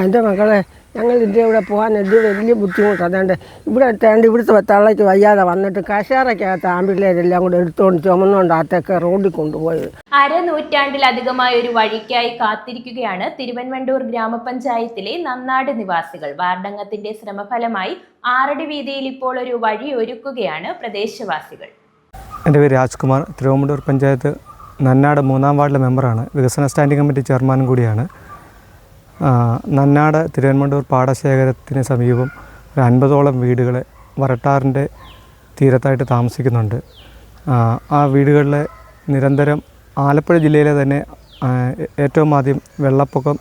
എൻ്റെ മക്കളെ ഞങ്ങൾ ഇവിടെ പോകാൻ വലിയ ബുദ്ധിമുട്ടാണ്. അതുകൊണ്ട് ഇവിടെ എത്താണ്ട് ഇവിടുത്തെ തള്ളയ്ക്ക് വയ്യാതെ വന്നിട്ട് കശാറയ്ക്കകത്ത് ആമ്പിള്ളേരെല്ലാം കൂടെ എടുത്തുകൊണ്ട് ചുമന്നുകൊണ്ട് അകത്തൊക്കെ റോഡിൽ കൊണ്ടുപോയത്. അരനൂറ്റാണ്ടിലധികമായ ഒരു വഴിക്കായി കാത്തിരിക്കുകയാണ് തിരുവൻവണ്ടൂർ ഗ്രാമപഞ്ചായത്തിലെ നന്നാട് നിവാസികൾ. വാർഡംഗത്തിന്റെ ശ്രമഫലമായി ആറടി വീതിയിൽ ഇപ്പോൾ ഒരു വഴി ഒരുക്കുകയാണ് പ്രദേശവാസികൾ. എൻ്റെ പേര് രാജ്കുമാർ, തിരുവനന്തപുരം പഞ്ചായത്ത് നന്നാട് 3-ാം വാർഡിലെ മെമ്പറാണ്. വികസന സ്റ്റാൻഡിംഗ് കമ്മിറ്റി ചെയർമാനും കൂടിയാണ്. നന്നാട് തിരുവനന്തപുരം പാടശേഖരത്തിന് സമീപം ഒരു 50ഓളം വീടുകൾ വരട്ടാറിൻ്റെ തീരത്തായിട്ട് താമസിക്കുന്നുണ്ട്. ആ വീടുകളിൽ നിരന്തരം ആലപ്പുഴ ജില്ലയിലെ തന്നെ ഏറ്റവും ആദ്യം വെള്ളപ്പൊക്കം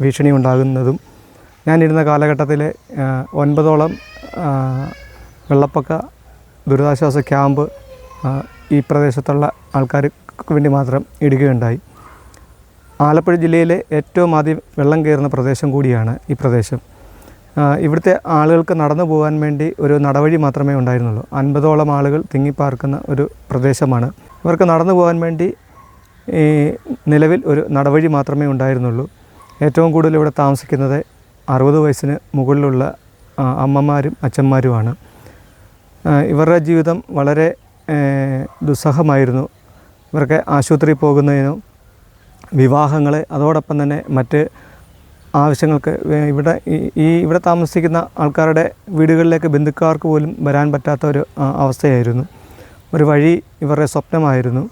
ഭീഷണി ഉണ്ടാകുന്നതും ഞാനിരുന്ന കാലഘട്ടത്തിൽ 9ഓളം വെള്ളപ്പൊക്ക ദുരിതാശ്വാസ ക്യാമ്പ് ഈ പ്രദേശത്തുള്ള ആൾക്കാർക്ക് വേണ്ടി മാത്രം ഇടുകയുണ്ടായി. ആലപ്പുഴ ജില്ലയിലെ ഏറ്റവും ആദ്യം വെള്ളം കയറുന്ന പ്രദേശം കൂടിയാണ് ഈ പ്രദേശം. ഇവിടുത്തെ ആളുകൾക്ക് നടന്നു പോകാൻ വേണ്ടി ഒരു നടവഴി മാത്രമേ ഉണ്ടായിരുന്നുള്ളൂ. 50ഓളം ആളുകൾ തിങ്ങിപ്പാർക്കുന്ന ഒരു പ്രദേശമാണ്. ഇവർക്ക് നടന്നു പോകാൻ വേണ്ടി നിലവിൽ ഒരു നടവഴി മാത്രമേ ഉണ്ടായിരുന്നുള്ളൂ. ഏറ്റവും കൂടുതൽ ഇവിടെ താമസിക്കുന്നത് 60 വയസ്സിന് മുകളിലുള്ള അമ്മമാരും അച്ഛന്മാരുമാണ്. ഇവരുടെ ജീവിതം വളരെ ദുസ്സഹമായിരുന്നു. ഇവർക്ക് ആശുപത്രിയിൽ പോകുന്നതിനും വിവാഹങ്ങൾ അതോടൊപ്പം തന്നെ മറ്റ് ആവശ്യങ്ങൾക്ക് ഇവിടെ താമസിക്കുന്ന ആൾക്കാരുടെ വീടുകളിലേക്ക് ബന്ധുക്കാർക്ക് പോലും വരാൻ പറ്റാത്ത ഒരു അവസ്ഥയായിരുന്നു. ഒരു വഴി ഇവരുടെ സ്വപ്നമായിരുന്നു.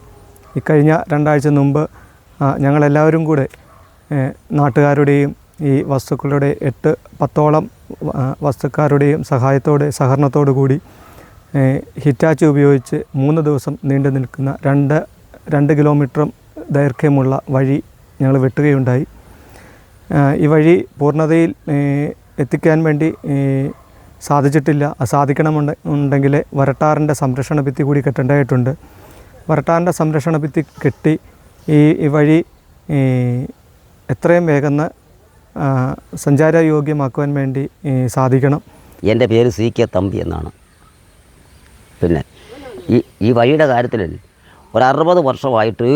ഇക്കഴിഞ്ഞ 2 ആഴ്ച മുമ്പ് ഞങ്ങളെല്ലാവരും കൂടെ നാട്ടുകാരുടെയും ഈ വസ്തുക്കളുടെ 8-10ഓളം വസ്തുക്കാരുടെയും സഹകരണത്തോടു കൂടി ഹിറ്റാച്ചി ഉപയോഗിച്ച് 3 ദിവസം നീണ്ടു നിൽക്കുന്ന 2 കിലോമീറ്ററും ദൈർഘ്യമുള്ള വഴി ഞങ്ങൾ വെട്ടുകയുണ്ടായി. ഈ വഴി പൂർണ്ണതയിൽ എത്തിക്കാൻ വേണ്ടി സാധിച്ചിട്ടില്ല. സാധിക്കണമെന്നുണ്ടെങ്കിൽ വരട്ടാറിൻ്റെ സംരക്ഷണ ഭിത്തി കൂടി കെട്ടേണ്ടതായിട്ടുണ്ട്. വരട്ടാറിൻ്റെ സംരക്ഷണ ഭിത്തി കെട്ടി ഈ വഴി എത്രയും വേഗം സഞ്ചാരയോഗ്യമാക്കുവാൻ വേണ്ടി സാധിക്കണം. എൻ്റെ പേര് CK തമ്പി എന്നാണ്. പിന്നെ ഈ വഴിയുടെ കാര്യത്തിൽ ഒരു 60 വർഷമായിട്ട്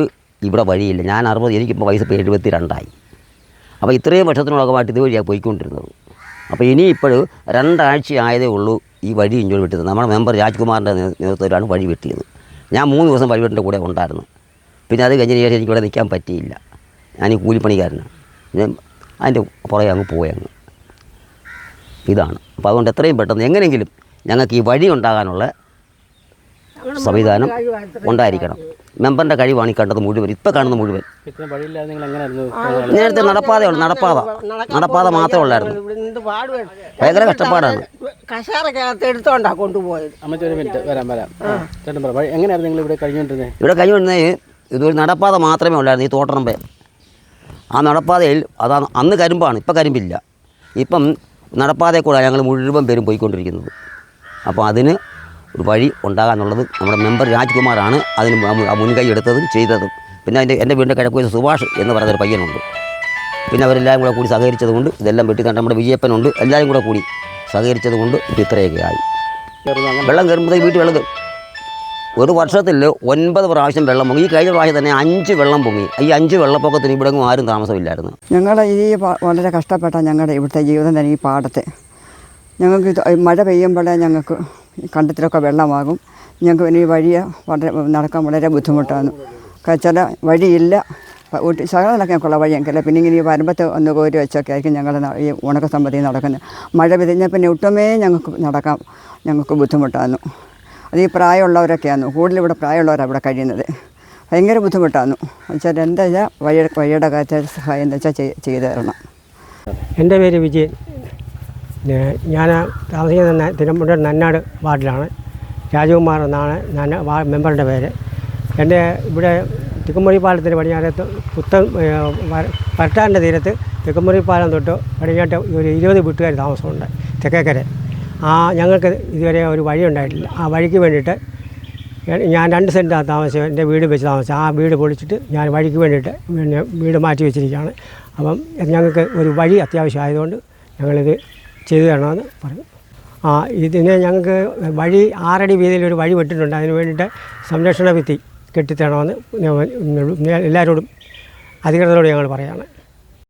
ഇവിടെ വഴിയില്ല. ഞാൻ 60, എനിക്കിപ്പോൾ വയസ്സ് 72 അപ്പോൾ ഇത്രയും വർഷത്തിനോളമായിട്ട് ഇതുവഴിയാണ് പോയിക്കൊണ്ടിരുന്നത്. അപ്പോൾ ഇനിയിപ്പോൾ 2 ആഴ്ച ആയതേ ഉള്ളൂ ഈ വഴി ഇങ്ങോട്ട് വെട്ടിയത്. നമ്മുടെ മെമ്പർ രാജ്കുമാറിൻ്റെ നേതൃത്വത്തിലാണ് വഴി വെട്ടിയത്. ഞാൻ 3 ദിവസം വഴി വെട്ടിൻ്റെ കൂടെ ഉണ്ടായിരുന്നു. പിന്നെ അത് കഴിഞ്ഞ ശേഷം എനിക്കിവിടെ നിൽക്കാൻ പറ്റിയില്ല. ഞാൻ ഈ കൂലിപ്പണിക്കാരനാണ്. ഞാൻ അതിൻ്റെ പുറകെ അങ്ങ് പോയങ്ങ് ഇതാണ്. അപ്പോൾ അതുകൊണ്ട് എത്രയും പെട്ടെന്ന് എങ്ങനെയെങ്കിലും ഞങ്ങൾക്ക് ഈ വഴി ഉണ്ടാകാനുള്ള സംവിധാനം ഉണ്ടായിരിക്കണം. മെമ്പറിൻ്റെ കഴിവാണ് ഈ കണ്ടത് മുഴുവൻ, ഇപ്പോൾ കാണുന്ന മുഴുവൻ. നേരത്തെ നടപ്പാതയുള്ളൂ, നടപ്പാത മാത്രമേ ഉള്ളായിരുന്നു. ഭയങ്കര കഷ്ടപ്പാടാണ്. ഇവിടെ കഴിഞ്ഞുകൊണ്ടിരുന്നത് ഇതൊരു നടപ്പാത മാത്രമേ ഉള്ളായിരുന്നു. ഈ തോട്ടറമ്പ് ആ നടപ്പാതയിൽ അതാണ് അന്ന് കരിമ്പാണ്, ഇപ്പം കരിമ്പില്ല. ഇപ്പം നടപ്പാതയിൽ കൂടെ ഞങ്ങൾ മുഴുവൻ പേരും പോയിക്കൊണ്ടിരിക്കുന്നത്. അപ്പോൾ അതിന് ഒരു വഴി ഉണ്ടാകാന്നുള്ളത് നമ്മുടെ മെമ്പർ രാജ്കുമാറാണ് അതിന് മുൻകൈ എടുത്തതും ചെയ്തതും. പിന്നെ എൻ്റെ വീടിൻ്റെ കിഴക്കുവശത്ത് സുഭാഷ് എന്ന് പറയുന്നൊരു പയ്യനുണ്ട്. പിന്നെ അവരെല്ലാവരും കൂടെ കൂടി സഹകരിച്ചത് കൊണ്ട് ഇതെല്ലാം വെട്ടിക്കണ്ട് നമ്മുടെ വിജയപ്പനുണ്ട്. എല്ലാവരും കൂടെ കൂടി സഹകരിച്ചത് കൊണ്ട് ഇപ്പോൾ ഇത്രയൊക്കെ ആയി. വെള്ളം കയറുമ്പോഴത്തേക്ക് വീട്ടിൽ വെള്ളം കയറും. ഒരു വർഷത്തിൽ 9 പ്രാവശ്യം വെള്ളം പൊങ്ങി. ഈ കഴിഞ്ഞ പ്രാവശ്യം തന്നെ 5 വെള്ളം പൊങ്ങി. ഈ 5 വെള്ളപ്പൊക്കത്തിന് ഇവിടെ ആരും താമസമില്ലായിരുന്നു. ഞങ്ങൾ വളരെ കഷ്ടപ്പെട്ട ഞങ്ങളുടെ ഇവിടുത്തെ ജീവിതം തന്നെ ഈ പാടത്തെ. ഞങ്ങൾക്ക് മഴ പെയ്യുമ്പോഴേ ഞങ്ങൾക്ക് കണ്ടത്തിലൊക്കെ വെള്ളമാകും. ഞങ്ങൾക്ക് ഈ വഴിയെ നടക്കാൻ വളരെ ബുദ്ധിമുട്ടാണ്. ചില വഴിയില്ല, ശകലനൊക്കെയുള്ള വഴിയെങ്കില. പിന്നെ ഇങ്ങനെ ഈ വരമ്പത്ത് ഒന്ന് കോരി വെച്ചൊക്കെ ആയിരിക്കും ഞങ്ങൾ ഈ ഉണക്കസമ്പതി നടക്കുന്നത്. മഴ പെയ്ഞ്ഞ പിന്നെ ഒട്ടുമേ ഞങ്ങൾക്ക് ബുദ്ധിമുട്ടാണ്. അത് ഈ പ്രായമുള്ളവരൊക്കെയാണ് കൂടുതൽ. ഇവിടെ പ്രായമുള്ളവരാണ് ഇവിടെ കഴിയുന്നത്. ഭയങ്കര ബുദ്ധിമുട്ടാണ്. വെച്ചാൽ എന്താ വെച്ചാൽ വഴിയുടെ കാര്യത്തിൽ സഹായം എന്താ വെച്ചാൽ ചെയ്തു തരണം. എൻ്റെ പേര് വിജയൻ. ഞാൻ താമസിക്കുന്ന തിരുവനന്തപുരം നന്നാട് വാർഡിലാണ്. രാജകുമാർ എന്നാണ് മെമ്പറുടെ പേര്. എൻ്റെ ഇവിടെ തെക്കുമുറി പാലത്തിന് പടിഞ്ഞാറത്ത് വരട്ടാറിൻ്റെ തീരത്ത് തെക്കുമുറി പാലം തൊട്ട് പടിഞ്ഞാട്ട് ഒരു 20 വീട്ടുകാർ താമസമുണ്ട് തെക്കേക്കര. ഞങ്ങൾക്ക് ഇതുവരെ ഒരു വഴി ഉണ്ടായിട്ടില്ല. ആ വഴിക്ക് വേണ്ടിയിട്ട് ഞാൻ 2 സെൻറ്റാണ് താമസിച്ചത്. എൻ്റെ വീട് വെച്ച് താമസിച്ചത്. ആ വീട് പൊളിച്ചിട്ട് ഞാൻ വഴിക്ക് വേണ്ടിയിട്ട് പിന്നെ വീട് മാറ്റി വെച്ചിരിക്കുകയാണ്. അപ്പം ഞങ്ങൾക്ക് ഒരു വഴി അത്യാവശ്യമായതുകൊണ്ട് ഞങ്ങളിത് ചെയ്തു തരണമെന്ന് പറഞ്ഞു. ഇതിന് ഞങ്ങൾക്ക് വഴി 6 അടി വീതിയിലൊരു വഴി വെട്ടിട്ടുണ്ട്. അതിന് വേണ്ടിയിട്ട് സംരക്ഷണ ഭിത്തി കെട്ടിത്തരണമെന്ന് എല്ലാവരോടും അധികൃതരോട് ഞങ്ങൾ പറയുകയാണ്.